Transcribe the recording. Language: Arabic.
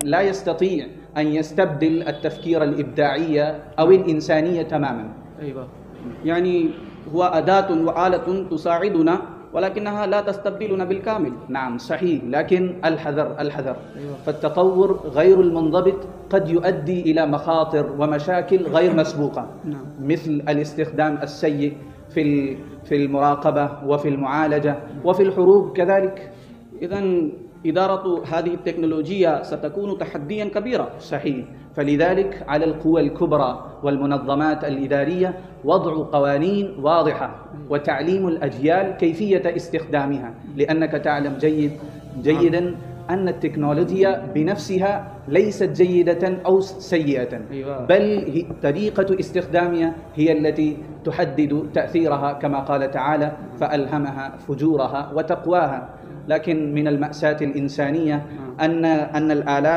لا يستطيع أن يستبدل التفكير الإبداعي أو الإنسانية تماما. أيوة، يعني هو أداة وآلة تساعدنا ولكنها لا تستبدلنا بالكامل. نعم صحيح، لكن الحذر الحذر. أيوة. فالتطور غير المنضبط قد يؤدي إلى مخاطر ومشاكل غير مسبوقة. نعم. مثل الاستخدام السيء في المراقبة وفي المعالجة وفي الحروب كذلك. إذن إدارة هذه التكنولوجيا ستكون تحديا كبيرا. صحيح، فلذلك على القوى الكبرى والمنظمات الإدارية وضع قوانين واضحة وتعليم الأجيال كيفية استخدامها، لأنك تعلم جيدا أن التكنولوجيا بنفسها ليست جيدة أو سيئة، بل طريقة استخدامها هي التي تحدد تأثيرها، كما قال تعالى: فألهمها فجورها وتقواها. لكن من المأساة الإنسانية أن الآلات